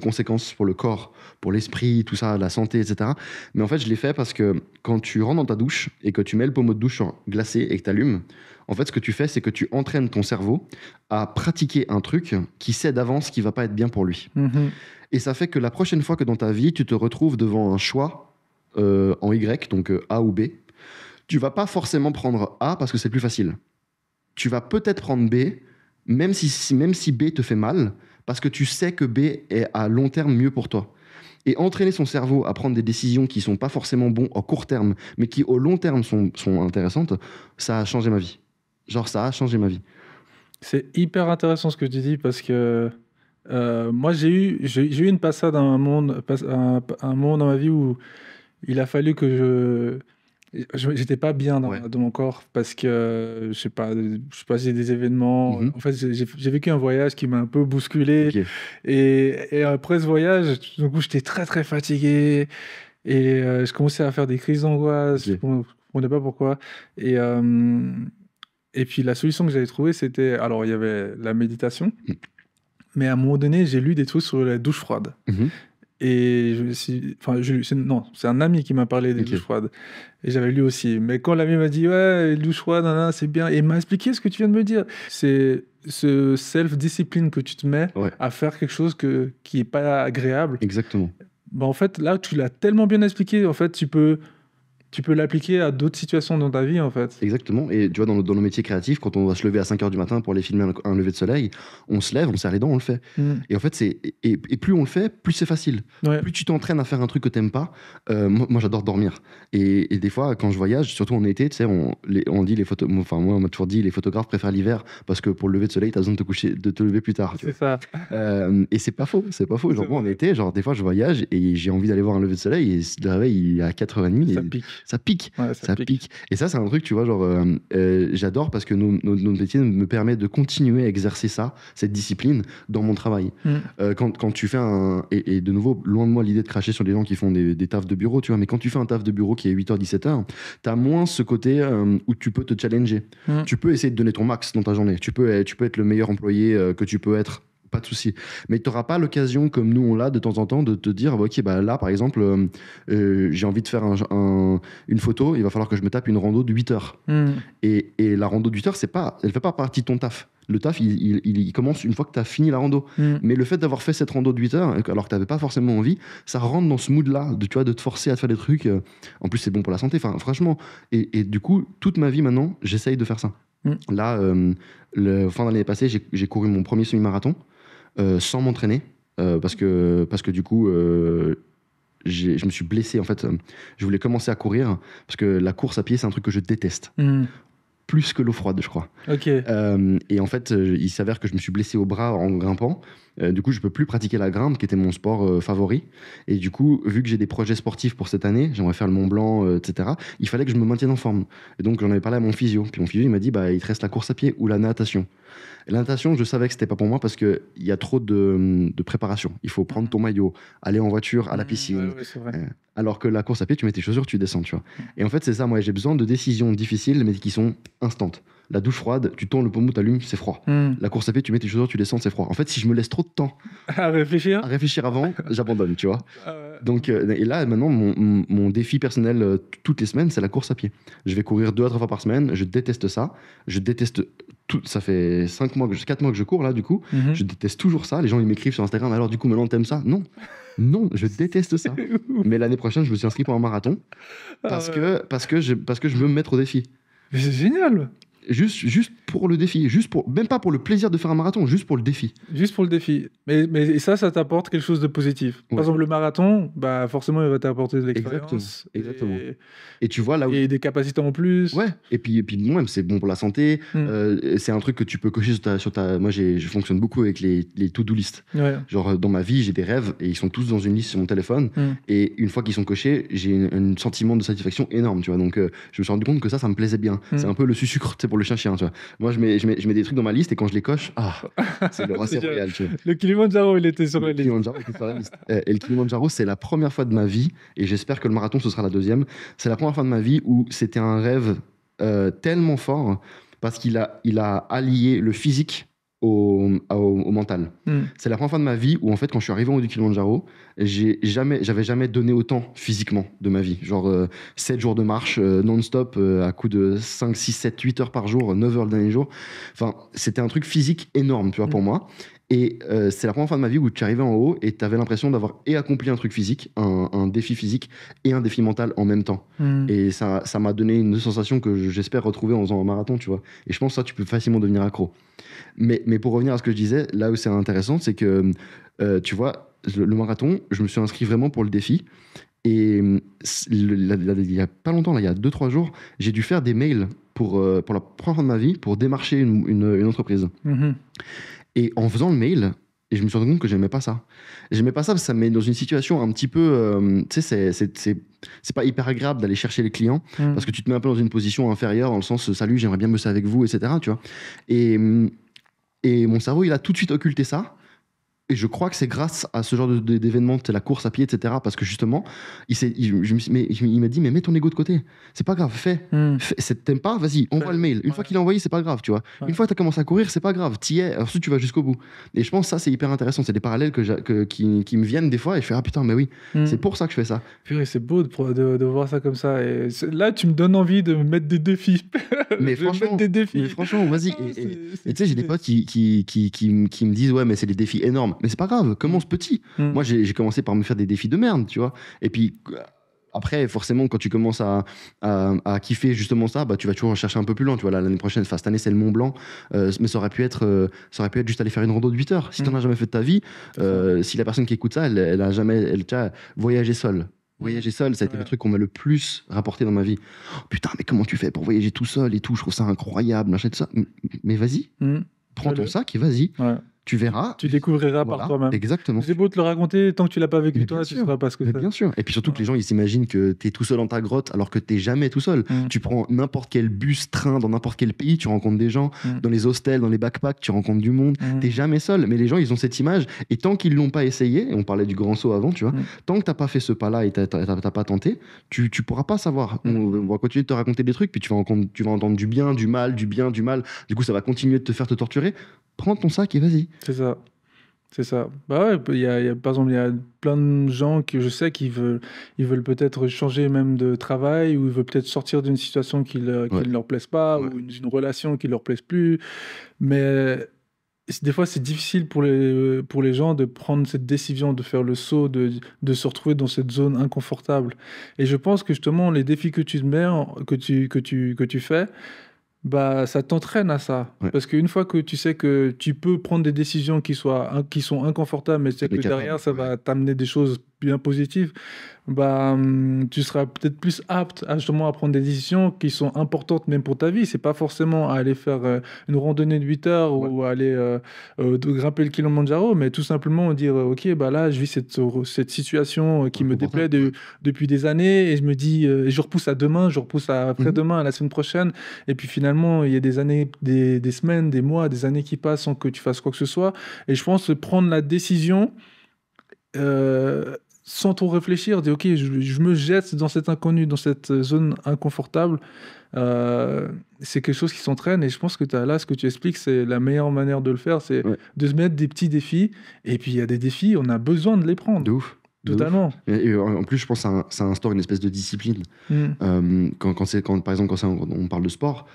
B: conséquences pour le corps, pour l'esprit, tout ça, la santé, etc. Mais en fait, je l'ai fait parce que quand tu rentres dans ta douche et que tu mets le pommeau de douche glacé et que tu allumes, en fait, ce que tu fais, c'est que tu entraînes ton cerveau à pratiquer un truc qui sait d'avance qui va pas être bien pour lui. Et ça fait que la prochaine fois que dans ta vie, tu te retrouves devant un choix en Y, donc A ou B, tu vas pas forcément prendre A parce que c'est plus facile. Tu vas peut-être prendre B, même si B te fait mal, parce que tu sais que B est à long terme mieux pour toi. Et entraîner son cerveau à prendre des décisions qui sont pas forcément bonnes au court terme, mais qui au long terme sont intéressantes, ça a changé ma vie. Genre, ça a changé ma vie.
A: C'est hyper intéressant ce que tu dis parce que moi, j'ai eu une passade un moment dans ma vie où il a fallu que j'étais pas bien dans mon corps parce que je sais pas, j'ai des événements. En fait, j'ai vécu un voyage qui m'a un peu bousculé. Et après ce voyage, du coup, j'étais très très fatigué et je commençais à faire des crises d'angoisse. Je ne comprenais pas pourquoi. Et Et puis la solution que j'avais trouvée, c'était... Alors, il y avait la méditation, mais à un moment donné, j'ai lu des trucs sur la douche froide.
B: Mhm.
A: Et je me suis... Enfin, non, c'est un ami qui m'a parlé des
B: Ok.
A: douches froides. Et j'avais lu aussi. Mais quand l'ami m'a dit, ouais, les douches froides, nanana, c'est bien. Et il m'a expliqué ce que tu viens de me dire. C'est ce self-discipline que tu te mets
B: Ouais,
A: à faire quelque chose qui n'est pas agréable.
B: exactement.
A: Bah, en fait, là, tu l'as tellement bien expliqué. En fait, tu peux l'appliquer à d'autres situations dans ta vie, en fait.
B: Exactement. Et tu vois, dans nos métiers créatifs, quand on va se lever à 5 h du matin pour aller filmer un lever de soleil, on se lève, on serre les dents, on le fait.
A: Mm.
B: Et en fait, et plus on le fait, plus c'est facile.
A: Ouais.
B: Plus tu t'entraînes à faire un truc que t'aimes pas. Moi, j'adore dormir. Et des fois, quand je voyage, surtout en été, tu sais, on dit les photos. Enfin, moi, on m'a toujours dit les photographes préfèrent l'hiver parce que pour le lever de soleil, t'as besoin de te lever plus tard. Tu
A: C'est ça.
B: et c'est pas faux, c'est pas faux. Genre,
A: C'est
B: moi, en
A: vrai.
B: été, genre, des fois, je voyage et j'ai envie d'aller voir un lever de soleil et le réveil, il est à 4h30.
A: Ça
B: Et
A: pique.
B: ça pique.
A: Ouais, ça pique.
B: Et ça, c'est un truc, tu vois, genre, j'adore parce que notre métier me permet de continuer à exercer ça, cette discipline, dans mon travail.
A: Mm.
B: Quand tu fais et de nouveau, loin de moi l'idée de cracher sur les gens qui font des tafs de bureau, tu vois, mais quand tu fais un taf de bureau qui est 8h, 17h, t'as moins ce côté où tu peux te challenger.
A: Mm.
B: Tu peux essayer de donner ton max dans ta journée. Tu peux être le meilleur employé que tu peux être. Pas de souci. Mais tu n'auras pas l'occasion, comme nous on l'a de temps en temps, de te dire bah, ok, bah là par exemple, j'ai envie de faire une photo, il va falloir que je me tape une rando de 8 heures.
A: Mm.
B: Et la rando de 8 heures, elle ne fait pas partie de ton taf. Le taf, il commence une fois que tu as fini la rando.
A: Mm.
B: Mais le fait d'avoir fait cette rando de 8 heures, alors que tu n'avais pas forcément envie, ça rentre dans ce mood-là, tu vois, de te forcer à te faire des trucs. En plus, c'est bon pour la santé. Enfin, franchement. Et du coup, toute ma vie maintenant, j'essaye de faire ça.
A: Mm.
B: Là, fin d'année passée, j'ai couru mon premier semi-marathon. Sans m'entraîner parce que du coup je me suis blessé en fait. Je voulais commencer à courir parce que la course à pied c'est un truc que je déteste
A: Mm.
B: plus que l'eau froide, je crois.
A: Ok.
B: Et en fait il s'avère que je me suis blessé au bras en grimpant. Du coup je peux plus pratiquer la grimpe qui était mon sport favori, et du coup vu que j'ai des projets sportifs pour cette année, j'aimerais faire le Mont Blanc, etc., il fallait que je me maintienne en forme, et donc j'en avais parlé à mon physio, puis mon physio il m'a dit bah il te reste la course à pied ou la natation. Et la natation, je savais que c'était pas pour moi parce qu'il y a trop de préparation. Il faut prendre ton maillot, aller en voiture à la piscine.
A: Ouais, c'est vrai.
B: Alors que la course à pied, tu mets tes chaussures, tu descends, tu vois. Et en fait, c'est ça, moi, j'ai besoin de décisions difficiles, mais qui sont instantes. La douche froide, tu tournes le pommeau, t'allumes, c'est froid.
A: Mm.
B: La course à pied, tu mets tes chaussures, tu descends, c'est froid. En fait, si je me laisse trop de temps
A: À réfléchir.
B: à réfléchir avant, j'abandonne, tu vois.
A: Ah ouais.
B: Donc, et là, maintenant, mon défi personnel toutes les semaines, c'est la course à pied. Je vais courir 2 à 3 fois par semaine. Je déteste ça. Je déteste tout. Ça fait 4 mois que je cours là, du coup.
A: Mhm.
B: Je déteste toujours ça. Les gens, ils m'écrivent sur Instagram. Alors, du coup, maintenant, t'aimes ça? Non. Non, je déteste ça. Mais l'année prochaine, je me suis inscrit pour un marathon parce que je veux me mettre au défi.
A: Mais c'est génial.
B: Juste pour le défi. Même pas pour le plaisir de faire un marathon, juste pour le défi.
A: Juste pour le défi. Mais et ça t'apporte quelque chose de positif. Par
B: Ouais.
A: exemple, le marathon, bah forcément, il va t'apporter de l'expérience.
B: Exactement. Et tu vois, là où
A: Et des capacités en plus.
B: ouais, et puis moi, c'est bon pour la santé.
A: Mm.
B: C'est un truc que tu peux cocher sur ta. Moi, je fonctionne beaucoup avec les to-do list.
A: Ouais.
B: Genre, dans ma vie, j'ai des rêves et ils sont tous dans une liste sur mon téléphone.
A: Mm.
B: Et une fois qu'ils sont cochés, j'ai un sentiment de satisfaction énorme, tu vois. Donc, je me suis rendu compte que ça me plaisait bien.
A: Mm.
B: C'est un peu le sucre, tu sais, pour le chien, tu vois. Moi, je mets des trucs dans ma liste et quand je les coche, c'est le
A: C'est
B: royal, tu vois.
A: Le Kilimanjaro, il était sur la
B: Le
A: liste.
B: Kilimanjaro était sur la liste. Et le Kilimanjaro, c'est la première fois de ma vie, et j'espère que le marathon, ce sera la deuxième. C'est la première fois de ma vie où c'était un rêve tellement fort parce qu'il a allié le physique au mental.
A: Mm.
B: C'est la première fois de ma vie où, en fait, quand je suis arrivé en haut du Kilimanjaro, j'avais jamais donné autant physiquement de ma vie. Genre 7 jours de marche non-stop à coup de 5, 6, 7, 8 heures par jour, 9 heures le dernier jour. Enfin, c'était un truc physique énorme, tu vois, pour moi. Et c'est la première fois de ma vie où tu arrivais en haut et tu avais l'impression d'avoir accompli un truc physique, un défi physique et un défi mental en même temps.
A: Mm.
B: Et ça m'a donné une sensation que j'espère retrouver en faisant un marathon, tu vois. Et je pense que ça, tu peux facilement devenir accro. Mais pour revenir à ce que je disais, là où c'est intéressant, c'est que, tu vois, le marathon, je me suis inscrit vraiment pour le défi. Et il y a pas longtemps, là, il y a 2-3 jours, j'ai dû faire des mails pour la première fois de ma vie pour démarcher une entreprise.
A: Mhm.
B: Et en faisant le mail, et je me suis rendu compte que j'aimais pas ça. J'aimais pas ça parce que ça me met dans une situation un petit peu... tu sais, c'est pas hyper agréable d'aller chercher les clients
A: Mm.
B: parce que tu te mets un peu dans une position inférieure dans le sens « Salut, j'aimerais bien bosser avec vous, etc. » tu vois. Et mon cerveau, il a tout de suite occulté ça. Et je crois que c'est grâce à ce genre d'événement, la course à pied, etc. Parce que justement, il m'a dit, mais mets ton ego de côté. C'est pas grave, fais. T'aimes pas, vas-y, envoie le mail. Une fois qu'il est envoyé, c'est pas grave, tu vois. Une fois que tu as commencé à courir, c'est pas grave. T'y es, ensuite tu vas jusqu'au bout. Et je pense que ça, c'est hyper intéressant. C'est des parallèles qui me viennent des fois et je fais, ah putain, mais oui, c'est pour ça que je fais ça.
A: Purée, c'est beau de voir ça comme ça. Et là, tu me donnes envie de me mettre des défis.
B: Mais franchement, vas-y. Et tu sais, j'ai des potes qui me disent, ouais, mais c'est des défis énormes. Mais c'est pas grave, commence petit. Moi, j'ai commencé par me faire des défis de merde, tu vois. Et puis, après, forcément, quand tu commences à kiffer justement ça, bah, tu vas toujours chercher un peu plus loin. Tu vois, l'année prochaine, cette année, c'est le Mont Blanc. Mais ça aurait pu être juste aller faire une rando de 8 heures. Si t'en as jamais fait de ta vie, si la personne qui écoute ça, elle a jamais voyagé seule. Voyager seul, ça a été le truc qu'on m'a le plus rapporté dans ma vie. Oh, putain, mais comment tu fais pour voyager tout seul et tout? Je trouve ça incroyable, machin, tout ça. Mais vas-y, prends ton sac et vas-y. Tu verras.
A: Tu découvriras par toi-même.
B: Exactement.
A: C'est beau de te le raconter, tant que tu l'as pas vécu toi, tu ne sauras pas ce que c'est.
B: Bien sûr. Et puis surtout que les gens, ils s'imaginent que tu es tout seul dans ta grotte alors que tu n'es jamais tout seul. Tu prends n'importe quel bus, train, dans n'importe quel pays, tu rencontres des gens. Dans les hostels, dans les backpacks, tu rencontres du monde. Tu n'es jamais seul. Mais les gens, ils ont cette image. Et tant qu'ils ne l'ont pas essayé, et on parlait du grand saut avant, tu vois, tant que tu n'as pas fait ce pas-là et tu n'as pas tenté, tu ne pourras pas savoir. On va continuer de te raconter des trucs, puis tu vas entendre du bien, du mal, du bien, du mal. Du coup, ça va continuer de te faire te torturer. Prends ton sac et vas-y.
A: C'est ça. C'est ça. Bah ouais, par exemple, il y a plein de gens que je sais qui veulent peut-être changer même de travail, ou ils veulent peut-être sortir d'une situation qui ne leur plaise pas, ou d'une relation qui ne leur plaise plus. Mais des fois, c'est difficile pour les gens de prendre cette décision, de faire le saut, de se retrouver dans cette zone inconfortable. Et je pense que justement, les défis que tu te mets, que tu fais, bah, ça t'entraîne à ça. Parce qu'une fois que tu sais que tu peux prendre des décisions qui sont inconfortables, mais tu sais que derrière, ça va t'amener des choses bien positives, bah, tu seras peut-être plus apte justement à prendre des décisions qui sont importantes même pour ta vie. C'est pas forcément à aller faire une randonnée de 8 heures ou à aller grimper le Kilimanjaro, mais tout simplement dire ok, bah là, je vis cette situation qui me déplaît depuis des années, et je me dis, je repousse à demain, je repousse à après-demain, à la semaine prochaine, et puis finalement, il y a des années, des semaines, des mois, des années qui passent sans que tu fasses quoi que ce soit. Et je pense que prendre la décision sans trop réfléchir, dire ok, je me jette dans cet inconnu, dans cette zone inconfortable, c'est quelque chose qui s'entraîne. Et je pense que là, ce que tu expliques, c'est la meilleure manière de le faire, c'est de se mettre des petits défis. Et puis il y a des défis, on a besoin de les prendre.
B: De ouf.
A: Totalement.
B: Et en plus, je pense que ça instaure une espèce de discipline. Par exemple, quand on parle de sport,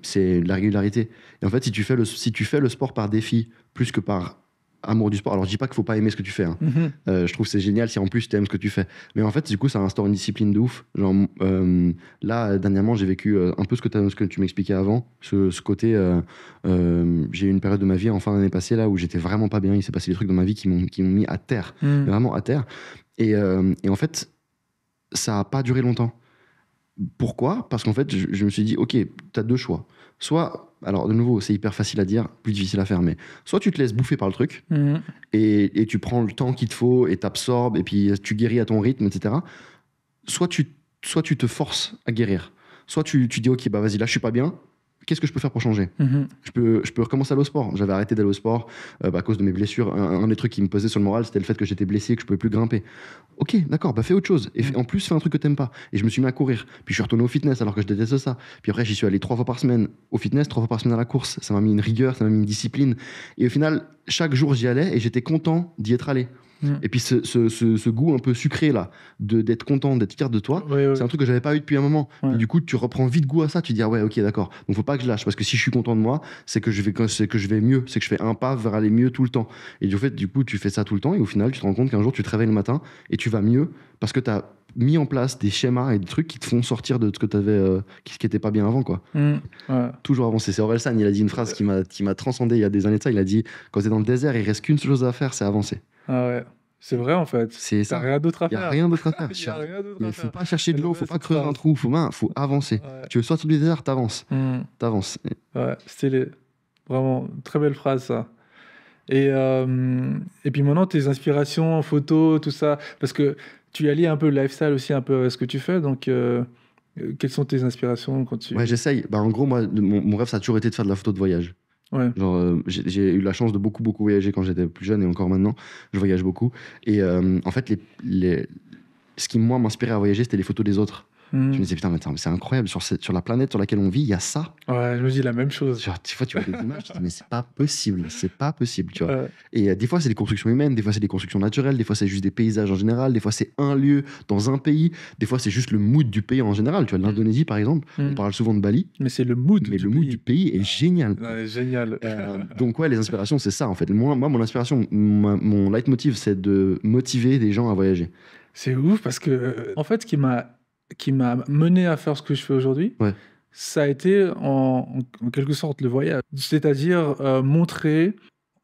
B: c'est la régularité. Et en fait, si tu fais le sport par défi plus que par amour du sport, alors je dis pas qu'il faut pas aimer ce que tu fais, hein. Je trouve que c'est génial si en plus tu aimes ce que tu fais, mais en fait du coup ça instaure une discipline de ouf. Genre, là dernièrement j'ai vécu un peu ce que tu m'expliquais avant, ce côté j'ai eu une période de ma vie en fin d'année passée là où j'étais vraiment pas bien. Il s'est passé des trucs dans ma vie qui m'ont mis à terre, vraiment à terre, et en fait ça a pas duré longtemps. Pourquoi? Parce qu'en fait je me suis dit ok, t'as deux choix. Soit, alors de nouveau, c'est hyper facile à dire, plus difficile à faire, mais soit tu te laisses bouffer par le truc et tu prends le temps qu'il te faut et t'absorbes et puis tu guéris à ton rythme, etc. Soit tu te forces à guérir. Soit tu dis ok, bah vas-y, là je suis pas bien. Qu'est-ce que je peux faire pour changer? Je peux recommencer à aller au sport. J'avais arrêté d'aller au sport à cause de mes blessures. Un des trucs qui me pesait sur le moral, c'était le fait que j'étais blessé, que je pouvais plus grimper. Ok, d'accord, bah fais autre chose. Et en plus, fais un truc que t'aimes pas. Et je me suis mis à courir. Puis je suis retourné au fitness alors que je déteste ça. Puis après, j'y suis allé 3 fois par semaine au fitness, 3 fois par semaine à la course. Ça m'a mis une rigueur, ça m'a mis une discipline. Et au final, chaque jour, j'y allais et j'étais content d'y être allé. Et puis ce goût un peu sucré là, d'être content, d'être fier de toi, c'est un truc que j'avais pas eu depuis un moment. Et du coup, tu reprends vite goût à ça. Tu dis ah ouais, ok, d'accord. Donc faut pas que je lâche, parce que si je suis content de moi, c'est que je vais mieux, c'est que je fais un pas vers aller mieux tout le temps. Et du coup, tu fais ça tout le temps et au final, tu te rends compte qu'un jour, tu te réveilles le matin et tu vas mieux parce que tu as mis en place des schémas et des trucs qui te font sortir de ce que tu avais qui était pas bien avant, quoi. Toujours avancer. C'est Orelsan, il a dit une phrase qui m'a transcendé il y a des années de ça. Il a dit quand tu es dans le désert, il reste qu'une seule chose à faire, c'est avancer.
A: Ah ouais. C'est vrai en fait.
B: C'est ça.
A: T'as rien d'autre à faire.
B: Il n'y a rien d'autre à faire. Il ne faut pas chercher de l'eau, il ne faut pas creuser un trou, il faut avancer. Tu veux sortir du désert, t'avances. T'avances.
A: Ouais, stylé. Vraiment, très belle phrase ça. Et puis maintenant, tes inspirations en photo, tout ça, parce que tu allies un peu le lifestyle aussi, un peu à ce que tu fais, donc quelles sont tes inspirations quand tu...
B: Ouais, j'essaye. En gros, moi, mon rêve, ça a toujours été de faire de la photo de voyage.
A: Ouais.
B: Genre, j'ai eu la chance de beaucoup voyager quand j'étais plus jeune et encore maintenant, je voyage beaucoup. Et en fait, ce qui, moi, m'inspirait à voyager, c'était les photos des autres. Je me disais, putain, mais attends, mais c'est incroyable, sur la planète sur laquelle on vit, il y a ça.
A: Ouais, je me dis la même chose.
B: Genre, des fois, tu vois des images, tu te dis, mais c'est pas possible, tu vois. Et des fois, c'est des constructions humaines, des fois, c'est des constructions naturelles, des fois, c'est juste des paysages en général, des fois, c'est un lieu dans un pays, des fois, c'est juste le mood du pays en général. Tu vois, l'Indonésie, par exemple, on parle souvent de Bali.
A: Mais c'est le mood.
B: Mais le mood du pays est génial.
A: Ouais, génial.
B: Donc, ouais, les inspirations, c'est ça, en fait. Moi, mon inspiration, mon leitmotiv, c'est de motiver des gens à voyager.
A: C'est ouf parce que, en fait, ce qui m'a mené à faire ce que je fais aujourd'hui, ça a été en quelque sorte le voyage. C'est-à-dire montrer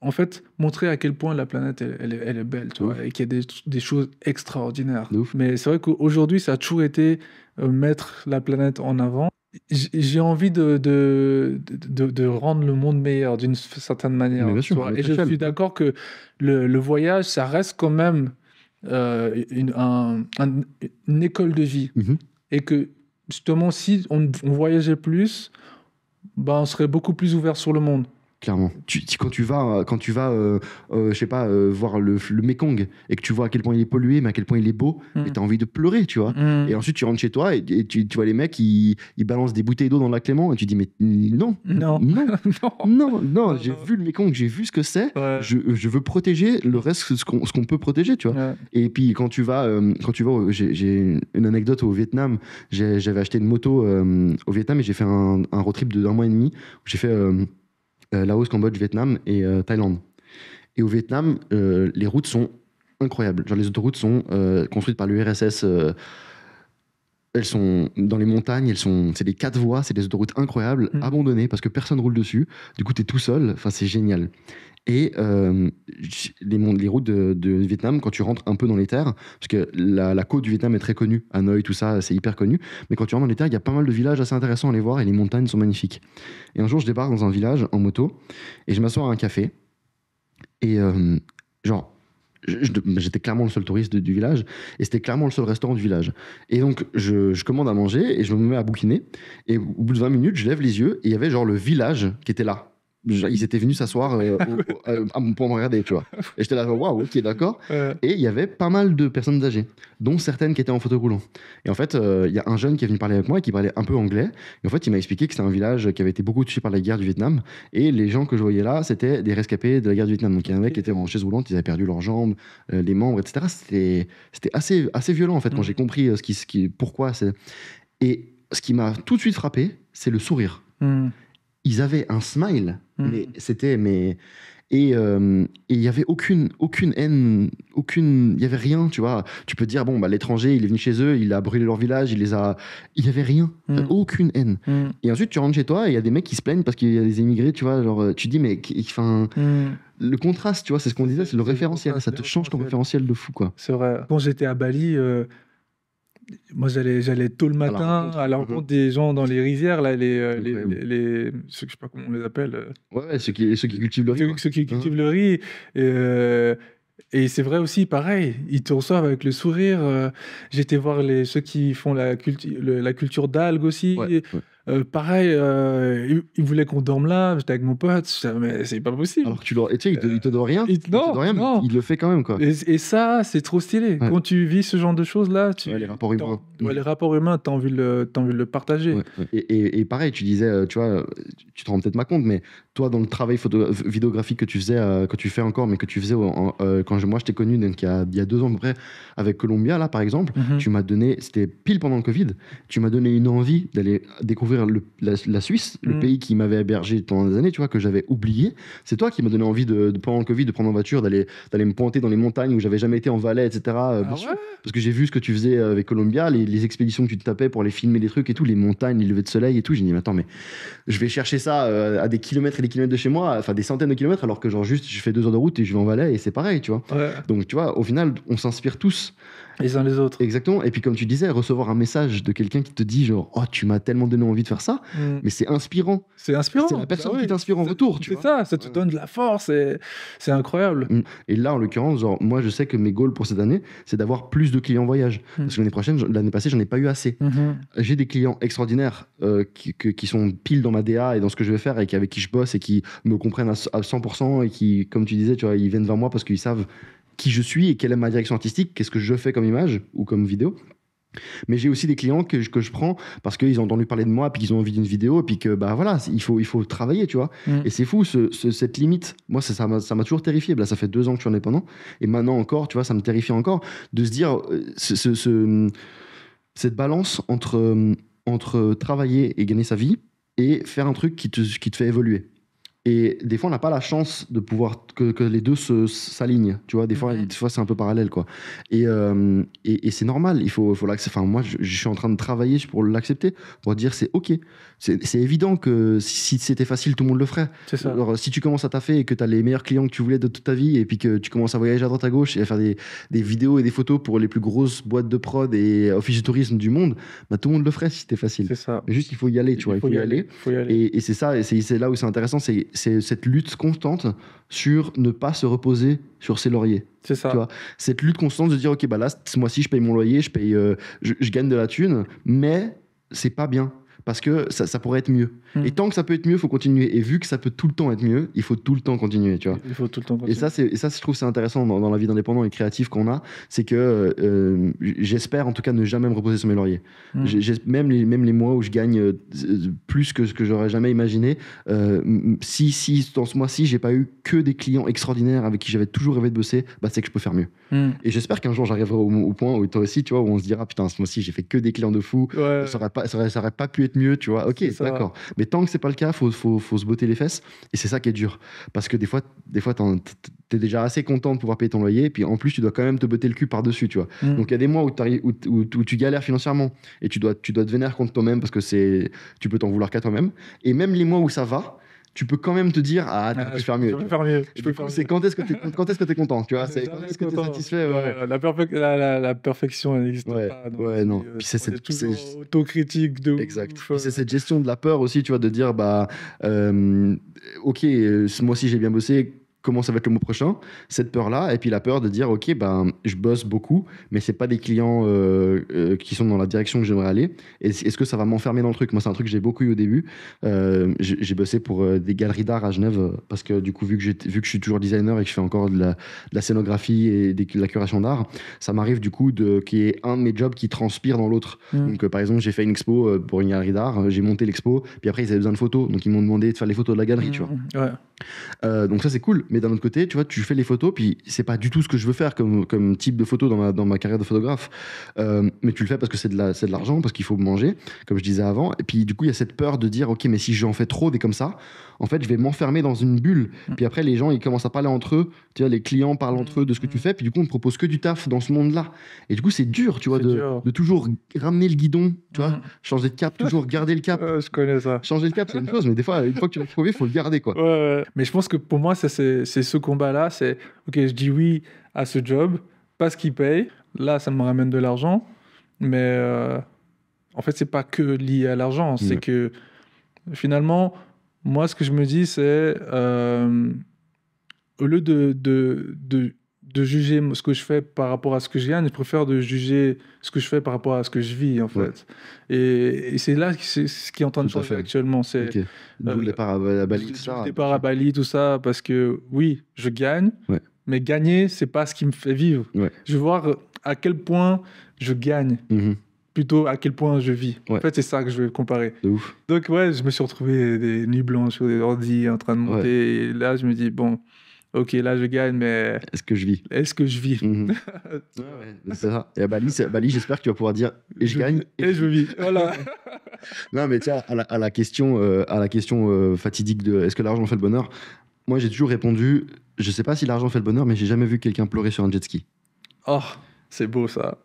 A: à quel point la planète, elle est belle, tu vois, et qu'il y a des choses extraordinaires. Mais c'est vrai qu'aujourd'hui, ça a toujours été mettre la planète en avant. J'ai envie de rendre le monde meilleur d'une certaine manière.
B: Mais bien sûr,
A: et je suis d'accord que le voyage, ça reste quand même une école de vie. Et que justement, si on voyageait plus, ben, on serait beaucoup plus ouvert sur le monde.
B: Clairement. Quand tu vas je sais pas, voir le Mekong et que tu vois à quel point il est pollué, mais à quel point il est beau, et t'as envie de pleurer, tu vois. Et ensuite, tu rentres chez toi et tu vois les mecs, ils balancent des bouteilles d'eau dans le lac Léman et tu dis, mais non, j'ai vu le Mekong, j'ai vu ce que c'est. Je veux protéger le reste, ce qu'on peut protéger, tu vois. Et puis, quand tu vas, j'ai une anecdote au Vietnam. J'avais acheté une moto au Vietnam et j'ai fait un road trip de 1 mois et demi où j'ai fait Laos, Cambodge, Vietnam et Thaïlande. Et au Vietnam, les routes sont incroyables. Genre, les autoroutes sont construites par l'URSS. Elles sont dans les montagnes, c'est des 4 voies, c'est des autoroutes incroyables, abandonnées parce que personne roule dessus. Du coup, tu es tout seul. Enfin, c'est génial. Et les routes de Vietnam, quand tu rentres un peu dans les terres, parce que la côte du Vietnam est très connue, Hanoï, tout ça, c'est hyper connu, mais quand tu rentres dans les terres, il y a pas mal de villages assez intéressants à aller voir et les montagnes sont magnifiques. Et un jour, je débarque dans un village en moto et je m'assois à un café et j'étais clairement le seul touriste du village et c'était clairement le seul restaurant du village. Et donc, je commande à manger et je me mets à bouquiner et au bout de 20 minutes, je lève les yeux et il y avait genre le village qui était là. Ils étaient venus s'asseoir pour me regarder, tu vois. Et j'étais là, waouh, ok, d'accord. Et il y avait pas mal de personnes âgées, dont certaines qui étaient en fauteuil roulant. Et en fait, il y a un jeune qui est venu parler avec moi et qui parlait un peu anglais. Et en fait, il m'a expliqué que c'était un village qui avait été beaucoup touché par la guerre du Vietnam. Et les gens que je voyais là, c'était des rescapés de la guerre du Vietnam. Donc il y en avait qui étaient en chaise roulante, ils avaient perdu leurs jambes, les membres, etc. C'était assez violent, en fait, quand j'ai compris pourquoi. Et ce qui m'a tout de suite frappé, c'est le sourire. Ils avaient un smile, mais c'était et il y avait aucune haine, il y avait rien, tu vois. Tu peux te dire bon bah l'étranger, il est venu chez eux, il a brûlé leur village, il y avait rien, aucune haine. Et ensuite tu rentres chez toi et il y a des mecs qui se plaignent parce qu'il y a des immigrés, tu vois, genre tu dis mais enfin le contraste, tu vois, c'est ce qu'on disait, c'est le référentiel, ça te change ton référentiel de fou, quoi.
A: C'est vrai. Quand j'étais à Bali, moi, j'allais tôt le matin à la rencontre des gens dans les rizières, là, ceux, je sais pas comment on les appelle.
B: Ouais, ceux qui cultivent le riz.
A: Ceux qui cultivent le riz. Et c'est vrai aussi, pareil, ils te reçoivent avec le sourire. J'étais voir ceux qui font la culture d'algues aussi. Pareil, ils voulaient qu'on dorme là. J'étais avec mon pote. Je disais, mais c'est pas possible.
B: Alors que tu sais, il te doit rien.
A: Non.
B: Mais il le fait quand même, quoi.
A: Et ça, c'est trop stylé. Quand tu vis ce genre de choses-là,
B: les rapports humains.
A: Les rapports humains, t'as envie de le partager.
B: Et pareil, tu disais, tu vois, tu te rends peut-être pas compte, mais toi, dans le travail vidéographique que tu faisais, que tu fais encore, mais que tu faisais quand moi je t'ai connu, donc il y a 2 ans à peu près, avec Columbia, là, par exemple, tu m'as donné, c'était pile pendant le Covid, tu m'as donné une envie d'aller découvrir la Suisse, le pays qui m'avait hébergé pendant des années, tu vois, que j'avais oublié. C'est toi qui m'as donné envie pendant le Covid, de prendre en voiture, d'aller me pointer dans les montagnes où j'avais jamais été en Valais, etc. Parce que j'ai vu ce que tu faisais avec Columbia, les expéditions que tu te tapais pour aller filmer les trucs et tout, les montagnes, les levées de soleil et tout. J'ai dit, mais attends, mais je vais chercher ça à des kilomètres et des kilomètres de chez moi, enfin des centaines de kilomètres, alors que genre juste je fais 2 heures de route et je vais en Valais et c'est pareil, tu vois. Donc tu vois, au final, on s'inspire tous.
A: Les uns les autres.
B: Exactement. Et puis, comme tu disais, recevoir un message de quelqu'un qui te dit genre, oh, tu m'as tellement donné envie de faire ça, mais c'est inspirant.
A: C'est inspirant.
B: C'est la personne
A: Bah
B: qui t'inspire en retour, tu
A: C'est
B: vois.
A: ça te donne de la force, c'est incroyable.
B: Et là, en l'occurrence, genre, moi, je sais que mes goals pour cette année, c'est d'avoir plus de clients voyage. Parce que l'année passée, j'en ai pas eu assez. J'ai des clients extraordinaires qui sont pile dans ma DA et dans ce que je vais faire et avec qui je bosse et qui me comprennent à 100% et qui, comme tu disais, tu vois, ils viennent vers moi parce qu'ils savent qui je suis et quelle est ma direction artistique, qu'est-ce que je fais comme image ou comme vidéo. Mais j'ai aussi des clients que je prends parce qu'ils ont entendu parler de moi, puis qu'ils ont envie d'une vidéo, et puis que bah voilà, il faut travailler, tu vois. Et c'est fou, cette limite. Moi, ça m'a toujours terrifié. Là, ça fait 2 ans que je suis indépendant, et maintenant encore, tu vois, ça me terrifie encore de se dire cette balance entre travailler et gagner sa vie et faire un truc qui te fait évoluer. Et des fois, on n'a pas la chance de pouvoir que les deux s'alignent. Tu vois, des fois, c'est un peu parallèle, quoi. Et c'est normal. Il faut l'accepter. Enfin, moi, je suis en train de travailler pour l'accepter, pour dire c'est OK. C'est évident que si c'était facile, tout le monde le ferait.
A: C'est ça.
B: Alors, si tu commences à taffer et que tu as les meilleurs clients que tu voulais de toute ta vie, et puis que tu commences à voyager à droite à gauche et à faire des vidéos et des photos pour les plus grosses boîtes de prod et office de tourisme du monde, bah, tout le monde le ferait si c'était facile.
A: C'est ça.
B: Mais juste, il faut y aller, tu vois. Il faut y aller. Et c'est ça, et c'est là où c'est intéressant, c'est cette lutte constante sur ne pas se reposer sur ses lauriers.
A: C'est ça.
B: Tu vois, cette lutte constante de dire, OK, bah là, ce mois-ci, je paye mon loyer, je gagne de la thune, mais c'est pas bien. Parce que ça pourrait être mieux. Et tant que ça peut être mieux, il faut continuer. Et vu que ça peut tout le temps être mieux, il faut tout le temps continuer, tu vois.
A: Il faut tout le temps continuer.
B: Et ça, je trouve c'est intéressant dans la vie d'indépendant et créatif qu'on a, c'est que j'espère en tout cas ne jamais me reposer sur mes lauriers. Même les mois où je gagne plus que ce que j'aurais jamais imaginé, si dans ce mois-ci, j'ai pas eu que des clients extraordinaires avec qui j'avais toujours rêvé de bosser, bah, c'est que je peux faire mieux. Et j'espère qu'un jour, j'arriverai au point où toi aussi, tu vois, où on se dira, putain, ce mois-ci, j'ai fait que des clients de fou, ça aurait pas pu être mieux, tu vois. OK, d'accord. Mais tant que c'est pas le cas, faut se botter les fesses. Et c'est ça qui est dur. Parce que des fois t'es déjà assez content de pouvoir payer ton loyer, et puis en plus, tu dois quand même te botter le cul par-dessus, tu vois. Donc il y a des mois où tu galères financièrement, et tu dois te vénérer contre toi-même, parce que tu peux t'en vouloir qu'à toi-même. Et même les mois où ça va, tu peux quand même te dire, tu peux faire mieux.
A: Je peux faire mieux.
B: C'est quand est-ce que t'es content, tu vois. C'est quand est-ce que t'es satisfait.
A: La perfection, elle n'existe pas.
B: Non. Puis c'est
A: toujours autocritique de
B: exact.
A: ouf.
B: Puis c'est cette gestion de la peur aussi, tu vois, de dire, OK, ce mois-ci, j'ai bien bossé, comment ça va être le mois prochain, cette peur-là, et puis la peur de dire, OK, je bosse beaucoup, mais c'est pas des clients qui sont dans la direction que j'aimerais aller. Est-ce que ça va m'enfermer dans le truc? Moi, c'est un truc que j'ai beaucoup eu au début. J'ai bossé pour des galeries d'art à Genève, parce que du coup, vu que je suis toujours designer et que je fais encore de la scénographie et de la curation d'art, ça m'arrive du coup qu'il y ait un de mes jobs qui transpire dans l'autre. Donc, par exemple, j'ai fait une expo pour une galerie d'art, j'ai monté l'expo, puis après, ils avaient besoin de photos, donc ils m'ont demandé de faire les photos de la galerie, tu vois. Donc ça, c'est cool. Mais d'un autre côté, tu vois, tu fais les photos, puis c'est pas du tout ce que je veux faire comme type de photo dans ma carrière de photographe. Mais tu le fais parce que c'est de l'argent, parce qu'il faut manger, comme je disais avant. Et puis du coup, il y a cette peur de dire, OK, mais si j'en fais trop des comme ça, en fait, je vais m'enfermer dans une bulle. Puis après, les gens, ils commencent à parler entre eux. Tu vois, les clients parlent entre eux de ce que tu fais. Puis du coup, on te propose que du taf dans ce monde-là. Et du coup, c'est dur, tu vois, de toujours ramener le guidon, tu vois, changer de cap, toujours garder le cap.
A: Je connais ça.
B: Changer le cap, c'est une chose, mais des fois, une fois que tu l'as trouvé, il faut le garder, quoi.
A: Mais je pense que pour moi, c'est ce combat-là. C'est, OK, je dis oui à ce job parce qu'il paye. Là, ça me ramène de l'argent. Mais en fait, c'est pas que lié à l'argent. C'est que finalement, moi, ce que je me dis, c'est au lieu de juger ce que je fais par rapport à ce que je gagne, je préfère de juger ce que je fais par rapport à ce que je vis, en fait. Et c'est là ce qui est en train de changer actuellement. C'est
B: d'où le départ à Bali, tout ça.
A: Le départ à Bali, tout ça, parce que oui, je gagne, mais gagner, c'est pas ce qui me fait vivre. Je veux voir à quel point je gagne. Plutôt à quel point je vis. En fait, c'est ça que je vais comparer.
B: De ouf.
A: Donc, je me suis retrouvé des nuits blanches sur des ordi en train de monter. Et là, je me dis, bon, OK, là, je gagne, mais...
B: Est-ce que je vis? C'est ça. Et à Bali, j'espère que tu vas pouvoir dire, et je gagne.
A: Et je vis. Voilà.
B: Non, mais tiens, à la question fatidique de est-ce que l'argent fait le bonheur? Moi, j'ai toujours répondu, je sais pas si l'argent fait le bonheur, mais j'ai jamais vu quelqu'un pleurer sur un jet ski.
A: Oh, C'est beau ça.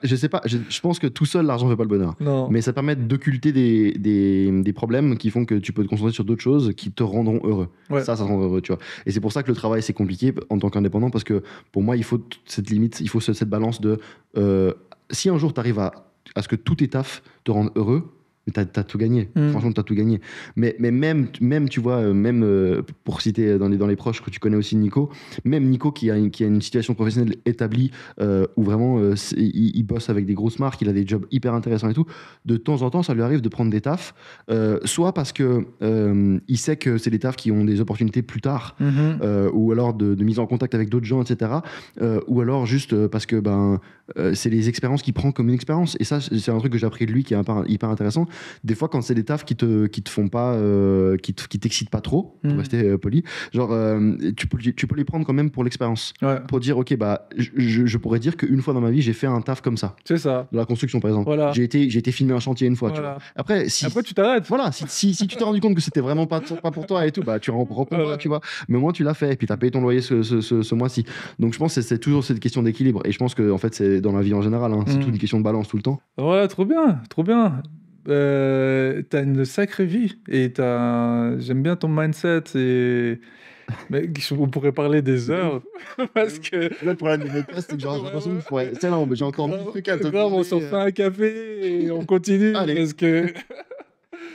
B: Je sais pas, je pense que tout seul, l'argent fait pas le bonheur.
A: Non.
B: Mais ça permet d'occulter des problèmes qui font que tu peux te concentrer sur d'autres choses qui te rendront heureux.
A: Ouais.
B: Ça te rend heureux, tu vois. Et c'est pour ça que le travail, c'est compliqué en tant qu'indépendant, parce que pour moi, il faut cette limite, il faut cette balance de... si un jour, tu arrives à ce que tous tes tafs te rendent heureux, mais t'as tout gagné. Franchement, t'as tout gagné. Mais même, tu vois, pour citer dans les proches que tu connais aussi, Nico, même Nico qui a une situation professionnelle établie où vraiment il bosse avec des grosses marques, il a des jobs hyper intéressants et tout, de temps en temps, ça lui arrive de prendre des tafs, soit parce que il sait que c'est des tafs qui ont des opportunités plus tard, ou alors de mise en contact avec d'autres gens, etc. Ou alors juste parce que c'est les expériences qu'il prend comme une expérience. Et ça, c'est un truc que j'ai appris de lui qui est hyper intéressant. Des fois, quand c'est des tafs qui te font pas, qui t'excitent pas trop, pour rester poli, genre, tu peux les prendre quand même pour l'expérience.
A: Ouais.
B: Pour dire, ok, je pourrais dire qu'une fois dans ma vie, j'ai fait un taf comme ça.
A: C'est ça.
B: De la construction, par exemple.
A: Voilà.
B: J'ai été filmer un chantier une fois.
A: Voilà.
B: Tu vois. Après,
A: tu t'arrêtes.
B: Voilà, si tu t'es rendu compte que c'était vraiment pas pour toi et tout, tu reprends pas, tu vois. Mais au moins, tu l'as fait et puis tu as payé ton loyer ce mois-ci. Donc, je pense que c'est toujours cette question d'équilibre. Et je pense que, en fait, c'est dans la vie en général. Hein, c'est toute une question de balance tout le temps.
A: Ouais, trop bien, trop bien. T'as une sacrée vie et j'aime bien ton mindset et mais on pourrait parler des heures parce que
B: là le problème des podcasts c'est que genre j'ai l'impression c'est là j'ai encore mille trucs à te
A: dire. On s'en fait un café et on continue.
B: Allez.
A: Parce que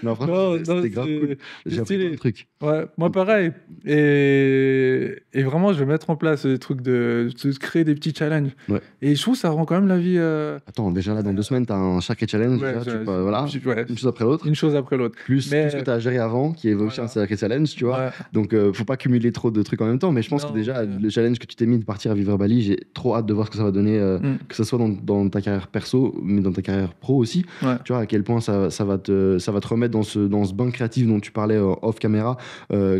B: non franchement c'était grave cool, j'ai appris plein de trucs.
A: Ouais, moi pareil et vraiment je vais mettre en place des trucs de créer des petits challenges, et je trouve que ça rend quand même la vie
B: Attends, déjà là dans 2 semaines t'as un sacré challenge, voilà, une chose après l'autre, plus tout ce que t'as géré avant qui est aussi un sacré challenge, tu vois. Donc faut pas cumuler trop de trucs en même temps, mais je pense que déjà le challenge que tu t'es mis de partir à vivre à Bali, j'ai trop hâte de voir ce que ça va donner, que ce soit dans ta carrière perso mais dans ta carrière pro aussi, tu vois à quel point ça va te remettre dans ce bain créatif dont tu parlais off caméra,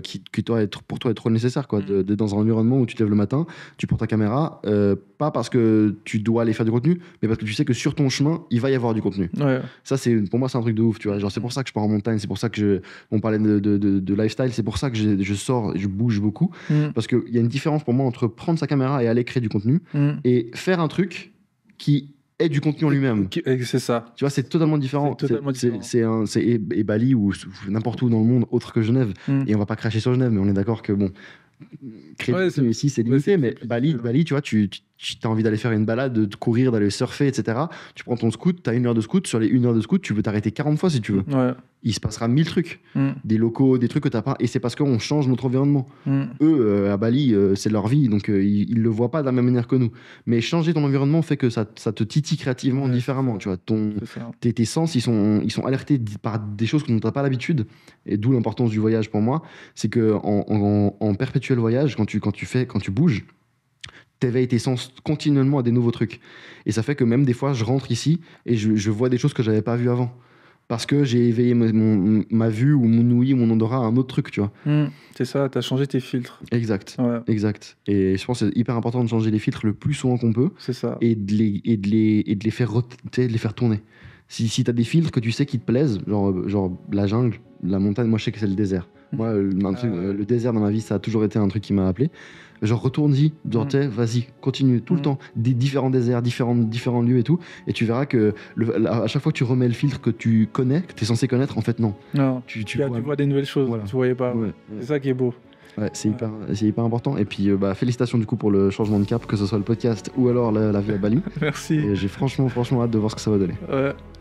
B: qui pour toi est trop nécessaire, quoi, d'être dans un environnement où tu te lèves le matin, tu prends ta caméra, pas parce que tu dois aller faire du contenu, mais parce que tu sais que sur ton chemin il va y avoir du contenu. Ça pour moi c'est un truc de ouf, tu vois. Genre c'est pour ça que je pars en montagne, c'est pour ça que on parlait de lifestyle, c'est pour ça que je sors, je bouge beaucoup, parce qu'il y a une différence pour moi entre prendre sa caméra et aller créer du contenu et faire un truc qui est du contenu en lui-même.
A: C'est ça.
B: Tu vois, c'est totalement différent. Et Bali ou n'importe où dans le monde autre que Genève. Et on va pas cracher sur Genève, mais on est d'accord que bon, créer du contenu ici c'est limité, mais Bali, tu vois, tu as envie d'aller faire une balade, de courir, d'aller surfer, etc. Tu prends ton scoot, tu as 1 heure de scoot. Sur les 1 heure de scoot, tu peux t'arrêter 40 fois si tu veux. Il se passera 1000 trucs. Des locaux, des trucs que tu n'as pas. Et c'est parce qu'on change notre environnement. Eux, à Bali, c'est leur vie, donc ils le voient pas de la même manière que nous. Mais changer ton environnement fait que ça te titille créativement différemment. Tu vois, tes sens, ils sont alertés par des choses que tu n'as pas l'habitude. Et d'où l'importance du voyage pour moi. C'est que en perpétuel voyage, quand tu bouges, t'éveilles tes sens continuellement à des nouveaux trucs. Et ça fait que même des fois, je rentre ici et je vois des choses que j'avais pas vues avant. Parce que j'ai éveillé ma vue ou mon ouïe, mon odorat à un autre truc, tu vois.
A: C'est ça, t'as changé tes filtres.
B: Exact. Exact. Et je pense que c'est hyper important de changer les filtres le plus souvent qu'on peut.
A: C'est ça.
B: Et de les faire tourner. Si t'as des filtres que tu sais qui te plaisent, genre la jungle, la montagne, moi je sais que c'est le désert. Moi, le désert dans ma vie, ça a toujours été un truc qui m'a appelé. Genre retourne-y, vas-y, continue tout le temps, des différents déserts, différents lieux et tout, et tu verras que à chaque fois que tu remets le filtre que tu connais, que tu es censé connaître, en fait non.
A: Tu vois des nouvelles choses, tu voyais pas. C'est ça qui est beau.
B: Ouais, c'est hyper important. Et puis félicitations du coup pour le changement de cap, que ce soit le podcast ou alors la vie à Bali.
A: Merci.
B: Et j'ai franchement hâte de voir ce que ça va donner.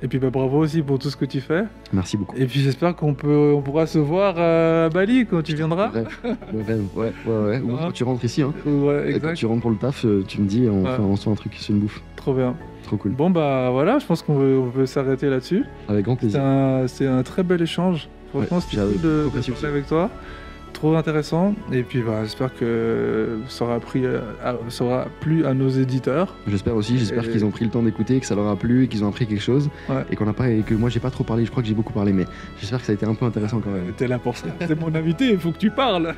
A: Et puis bravo aussi pour tout ce que tu fais.
B: Merci beaucoup.
A: Et puis j'espère qu'on pourra se voir à Bali quand tu viendras.
B: Le rêve. Ouais. Ou quand tu rentres ici. Hein.
A: Ouais, exact.
B: Quand tu rentres pour le taf, tu me dis, on se fait un truc, c'est une bouffe.
A: Trop bien.
B: Trop cool.
A: Bon voilà, je pense qu'on peut s'arrêter là-dessus.
B: Avec grand plaisir.
A: C'est un très bel échange. Franchement, c'était cool de parler avec toi. Trop intéressant, et puis j'espère que ça aura plu à nos éditeurs.
B: J'espère aussi, qu'ils ont pris le temps d'écouter, que ça leur a plu, et qu'ils ont appris quelque chose, et que moi j'ai pas trop parlé, je crois que j'ai beaucoup parlé, mais j'espère que ça a été un peu intéressant quand même.
A: T'es là pour ça, c'est mon invité, il faut que tu parles.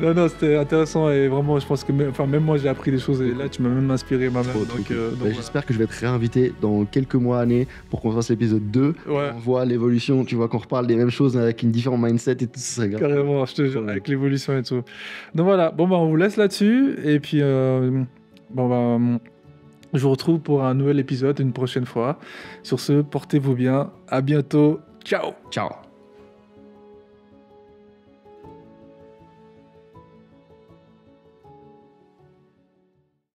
A: Non, c'était intéressant, et vraiment je pense que même moi j'ai appris des choses, et là tu m'as même inspiré moi-même.
B: J'espère que je vais être réinvité dans quelques mois, années, pour qu'on fasse l'épisode 2, on voit l'évolution, tu vois, qu'on reparle des mêmes choses avec une différente mindset et tout, ce serait grave.
A: Carrément, je te jure, avec l'évolution et tout. Donc voilà, on vous laisse là-dessus, et puis Bon, bah, je vous retrouve pour un nouvel épisode une prochaine fois. Sur ce, portez-vous bien. À bientôt. Ciao!
B: Ciao.